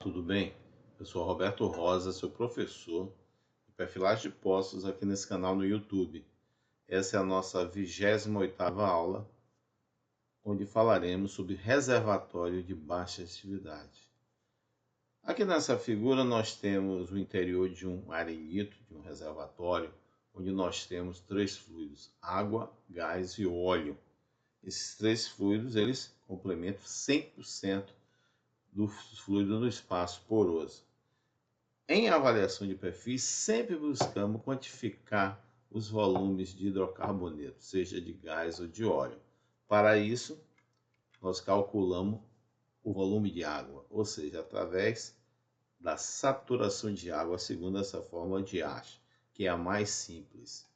tudo bem? Eu sou Roberto Rosa, seu professor de perfilagem de poços aqui nesse canal no YouTube. Essa é a nossa 28ª aula, onde falaremos sobre reservatório de baixa atividade. Aqui nessa figura nós temos o interior de um arenito, de um reservatório, onde nós temos três fluidos, água, gás e óleo. Esses três fluidos, eles complementam 100% do fluido no espaço poroso. Em avaliação de perfis, sempre buscamos quantificar os volumes de hidrocarboneto, seja de gás ou de óleo. Para isso, nós calculamos o volume de água, ou seja, através da saturação de água, segundo essa fórmula de ASHE, que é a mais simples.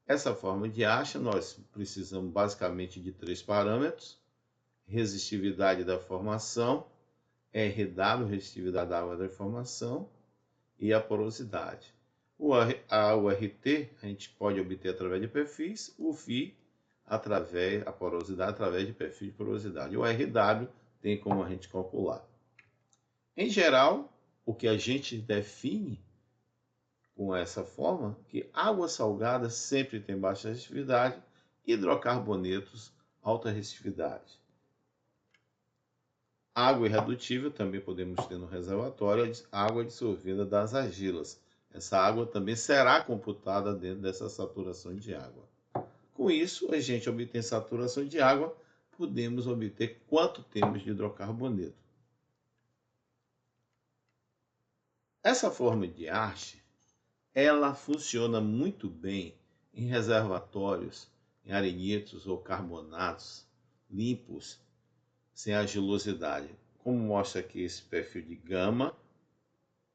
Essa fórmula de ASHE, nós precisamos basicamente de três parâmetros: resistividade da formação, RW, resistividade da água da formação, e a porosidade. O RT a gente pode obter através de perfis, o Φ a porosidade através de perfil de porosidade. O RW tem como a gente calcular. Em geral, o que a gente define com essa forma, que água salgada sempre tem baixa resistividade, hidrocarbonetos alta resistividade. Água irredutível também podemos ter no reservatório, água dissolvida das argilas. Essa água também será computada dentro dessa saturação de água. Com isso, a gente obtém saturação de água, podemos obter quanto temos de hidrocarboneto. Essa forma de ASHE, ela funciona muito bem em reservatórios, em arenitos ou carbonatos limpos, sem argilosidade, como mostra aqui esse perfil de gama,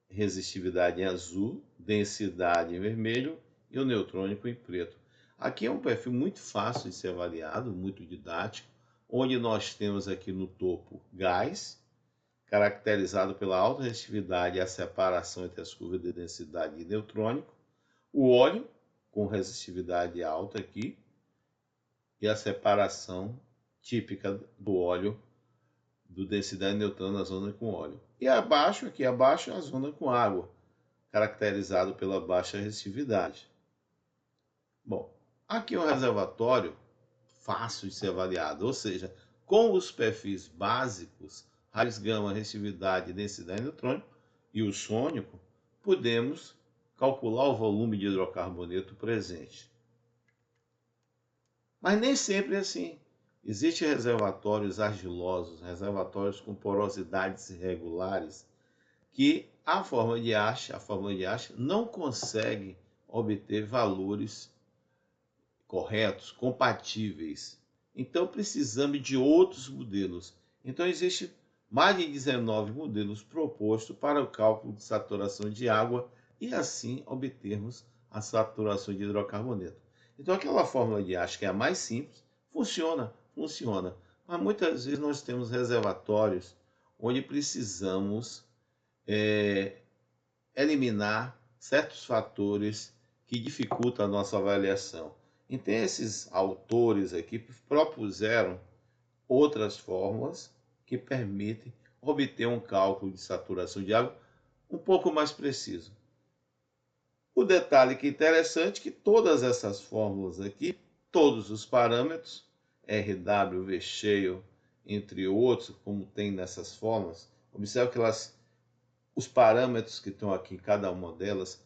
resistividade em azul, densidade em vermelho e o neutrônico em preto. Aqui é um perfil muito fácil de ser avaliado, muito didático, onde nós temos aqui no topo gás, caracterizado pela alta resistividade e a separação entre as curvas de densidade e neutrônico, o óleo, com resistividade alta aqui, e a separação típica do óleo do densidade neutrona na zona com óleo. E abaixo, aqui abaixo, a zona com água, caracterizado pela baixa resistividade. Bom, aqui é um reservatório fácil de ser avaliado, ou seja, com os perfis básicos, raios gama, resistividade e densidade neutrônica, e o sônico, podemos calcular o volume de hidrocarboneto presente. Mas nem sempre é assim. Existem reservatórios argilosos, reservatórios com porosidades irregulares, que a fórmula de ASHE não consegue obter valores corretos, compatíveis. Então precisamos de outros modelos. Então existem mais de 19 modelos propostos para o cálculo de saturação de água e assim obtermos a saturação de hidrocarboneto. Então aquela fórmula de ASHE, que é a mais simples, funciona. Mas muitas vezes nós temos reservatórios onde precisamos eliminar certos fatores que dificultam a nossa avaliação. Então esses autores aqui propuseram outras fórmulas que permitem obter um cálculo de saturação de água um pouco mais preciso. O detalhe que é interessante é que todas essas fórmulas aqui, todos os parâmetros, RW, V shale, entre outros, como tem nessas fórmulas, observe que os parâmetros que estão aqui em cada uma delas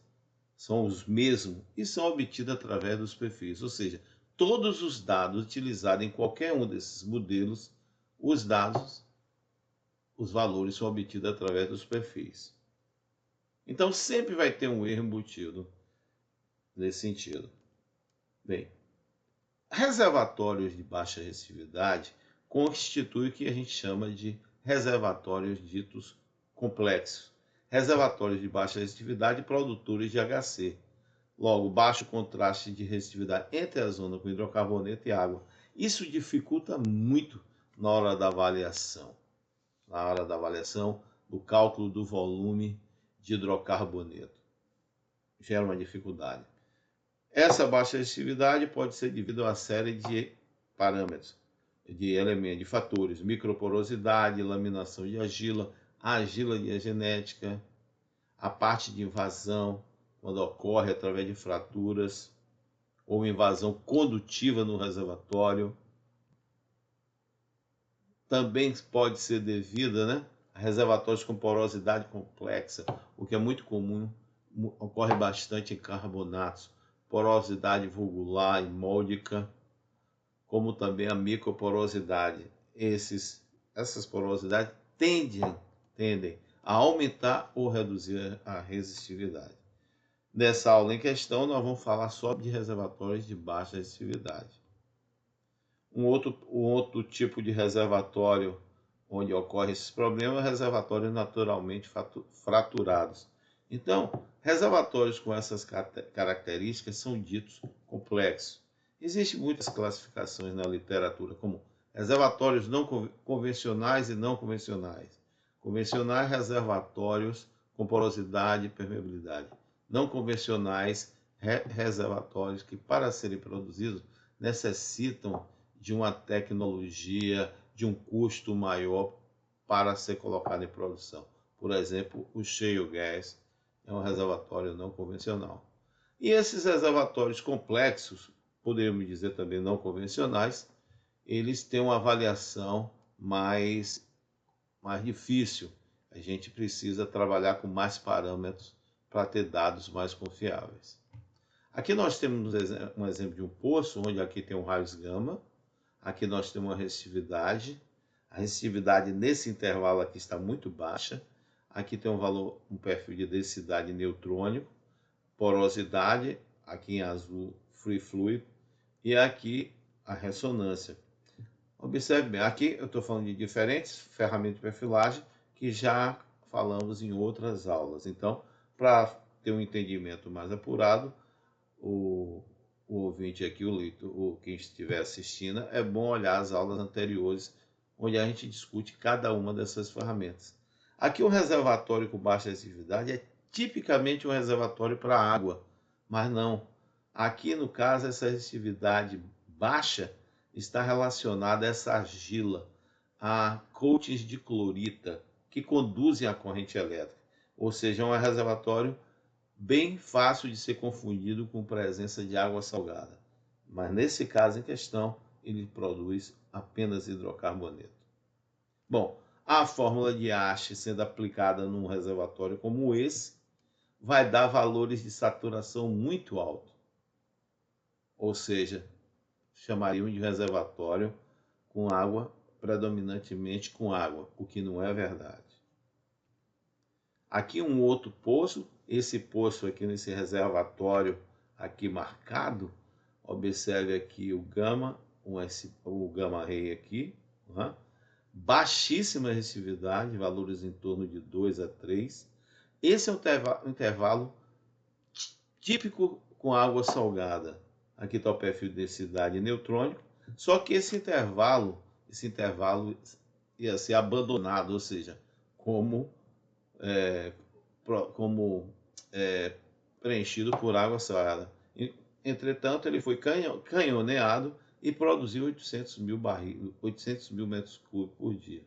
são os mesmos e são obtidos através dos perfis, ou seja, todos os dados utilizados em qualquer um desses modelos, os valores são obtidos através dos perfis. Então sempre vai ter um erro embutido nesse sentido. Bem, reservatórios de baixa resistividade constituem o que a gente chama de reservatórios ditos complexos. Reservatórios de baixa resistividade produtores de HC. Logo, baixo contraste de resistividade entre a zona com hidrocarboneto e água. Isso dificulta muito na hora da avaliação. Do cálculo do volume de hidrocarboneto. Gera uma dificuldade. Essa baixa resistividade pode ser devido a uma série de parâmetros, de elementos, de fatores, microporosidade, laminação de argila, a argila diagenética, a parte de invasão, quando ocorre através de fraturas, ou invasão condutiva no reservatório. Também pode ser devida, né, a reservatórios com porosidade complexa, o que é muito comum, ocorre bastante em carbonatos, porosidade valvular e móldica, como também a microporosidade. Essas porosidades tendem a aumentar ou reduzir a resistividade. Nessa aula em questão, nós vamos falar só de reservatórios de baixa resistividade. Um outro tipo de reservatório onde ocorre esses problemas é reservatórios naturalmente fraturados. Então, reservatórios com essas características são ditos complexos. Existem muitas classificações na literatura, como reservatórios não convencionais e não convencionais. Convencionais, reservatórios com porosidade e permeabilidade. Não convencionais, reservatórios que, para serem produzidos, necessitam de uma tecnologia, de um custo maior para ser colocado em produção. Por exemplo, o shale gas é um reservatório não convencional. E esses reservatórios complexos, poderíamos dizer também não convencionais, eles têm uma avaliação mais difícil. A gente precisa trabalhar com mais parâmetros para ter dados mais confiáveis. Aqui nós temos um exemplo de um poço, onde aqui tem um raios gama. Aqui nós temos uma resistividade. A resistividade nesse intervalo aqui está muito baixa. Aqui tem um perfil de densidade neutrônico, porosidade, aqui em azul, free fluid, e aqui a ressonância. Observe bem, aqui eu estou falando de diferentes ferramentas de perfilagem que já falamos em outras aulas. Então, para ter um entendimento mais apurado, o ouvinte aqui, quem estiver assistindo, é bom olhar as aulas anteriores, onde a gente discute cada uma dessas ferramentas. Aqui o reservatório com baixa resistividade é tipicamente um reservatório para água, mas não. Aqui, no caso, essa resistividade baixa está relacionada a essa argila, a coatings de clorita, que conduzem a corrente elétrica. Ou seja, é um reservatório bem fácil de ser confundido com presença de água salgada. Mas nesse caso em questão, ele produz apenas hidrocarboneto. Bom, a fórmula de Asch sendo aplicada num reservatório como esse, vai dar valores de saturação muito altos. Ou seja, chamaríamos de reservatório com água, predominantemente com água, o que não é verdade. Aqui um outro poço, esse poço aqui nesse reservatório aqui marcado, observe aqui o gama, o gama ray aqui, né? Baixíssima resistividade, valores em torno de 2 a 3. Esse é o intervalo típico com água salgada. Aqui está o perfil de densidade neutrônico, só que esse intervalo ia ser abandonado, ou seja, como preenchido por água salgada. Entretanto, ele foi canhoneado e produziu 800 mil metros cúbicos por dia.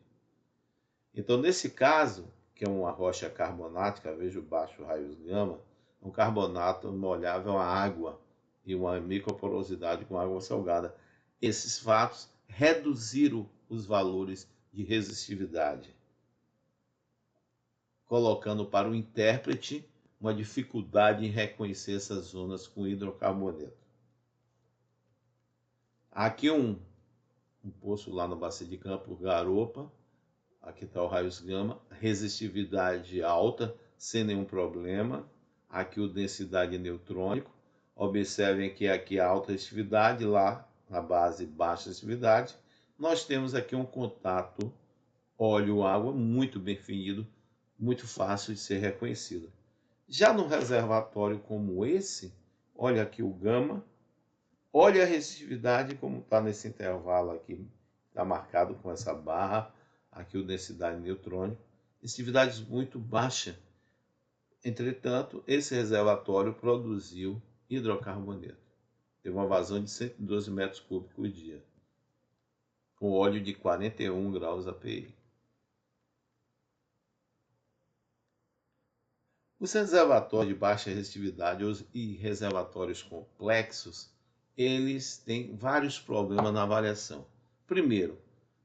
Então, nesse caso, que é uma rocha carbonática, veja o baixo raios gama, um carbonato molhável a água e uma microporosidade com água salgada. Esses fatos reduziram os valores de resistividade, colocando para o intérprete uma dificuldade em reconhecer essas zonas com hidrocarboneto. Aqui um poço lá na Bacia de Campos, garopa. Aqui está o raios gama, resistividade alta, sem nenhum problema. Aqui o densidade neutrônico. Observem que aqui a alta resistividade, lá na base baixa resistividade. Nós temos aqui um contato óleo-água muito bem definido, muito fácil de ser reconhecido. Já no reservatório como esse, olha aqui o gama, olha a resistividade como está nesse intervalo aqui, está marcado com essa barra, aqui o densidade neutrônica, resistividade muito baixa. Entretanto, esse reservatório produziu hidrocarboneto. Teve uma vazão de 112 metros cúbicos por dia, com óleo de 41 graus API. Os reservatórios de baixa resistividade e reservatórios complexos, eles têm vários problemas na avaliação. Primeiro,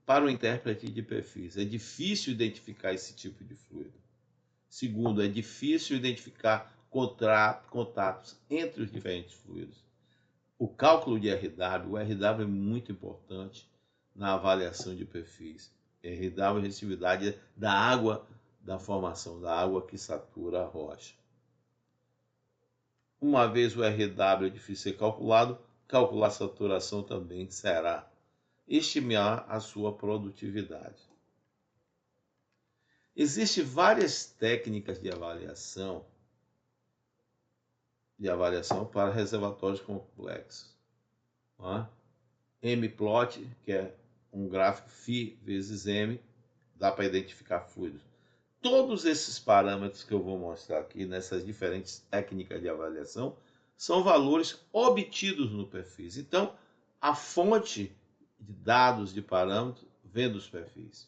para o intérprete de perfis, é difícil identificar esse tipo de fluido. Segundo, é difícil identificar contatos entre os diferentes fluidos. O cálculo de RW, o RW é muito importante na avaliação de perfis. RW é a resistividade da água, da formação da água que satura a rocha. Uma vez o RW é difícil ser calculado, calcular a saturação também será. Estimar a sua produtividade. Existem várias técnicas de avaliação para reservatórios complexos. M-plot, que é um gráfico φ vezes M, dá para identificar fluidos. Todos esses parâmetros que eu vou mostrar aqui, nessas diferentes técnicas de avaliação, são valores obtidos no perfis. Então, a fonte de dados de parâmetros vem dos perfis.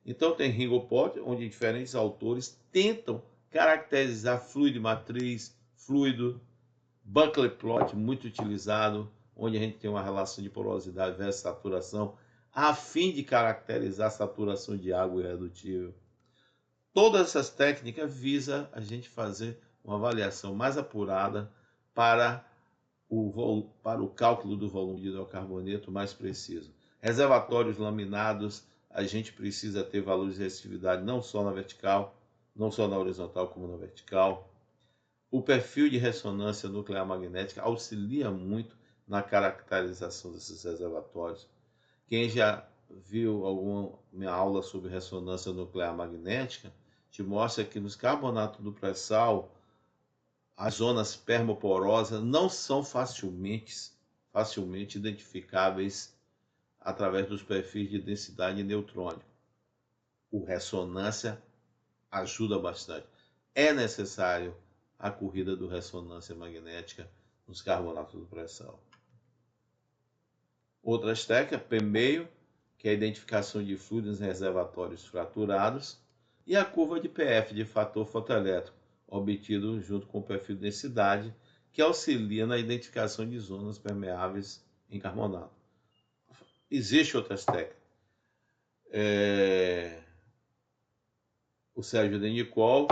Então, tem Ringelplot, onde diferentes autores tentam caracterizar fluido de matriz, fluido. Buckley plot, muito utilizado, onde a gente tem uma relação de porosidade versus saturação, a fim de caracterizar a saturação de água irredutível. Todas essas técnicas visam a gente fazer uma avaliação mais apurada para o cálculo do volume de hidrocarboneto mais preciso. Reservatórios laminados, a gente precisa ter valores de resistividade não só na vertical, não só na horizontal como na vertical. O perfil de ressonância nuclear magnética auxilia muito na caracterização desses reservatórios. Quem já viu alguma minha aula sobre ressonância nuclear magnética, te mostra que nos carbonatos do pré-sal, as zonas permoporosas não são facilmente identificáveis através dos perfis de densidade neutrônica. O ressonância ajuda bastante. É necessário a corrida do ressonância magnética nos carbonatos do pré-sal. Outras técnicas, P-meio, que é a identificação de fluidos em reservatórios fraturados, e a curva de PF, de fator fotoelétrico, obtido junto com o perfil de densidade, que auxilia na identificação de zonas permeáveis em carbonato. Existem outras técnicas. O Sérgio Denicol,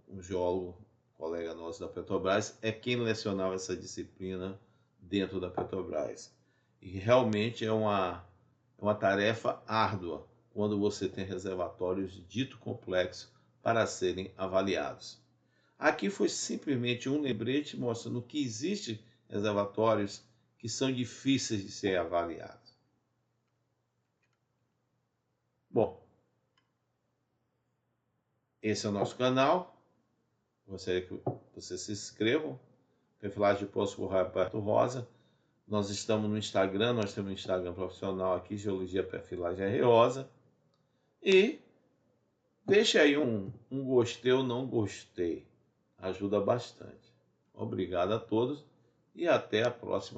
um geólogo, colega nosso da Petrobras, é quem lecionava essa disciplina dentro da Petrobras. E realmente é uma tarefa árdua quando você tem reservatórios dito complexos para serem avaliados. Aqui foi simplesmente um lembrete mostrando que existem reservatórios que são difíceis de ser avaliados. Bom, esse é o nosso canal. Gostaria que vocês se inscrevam. Perfilagem de Poços por Roberto Rosa. Nós estamos no Instagram, nós temos um Instagram profissional aqui, Geologia Perfilagem R. Rosa. E deixe aí um gostei ou não gostei. Ajuda bastante. Obrigado a todos e até a próxima.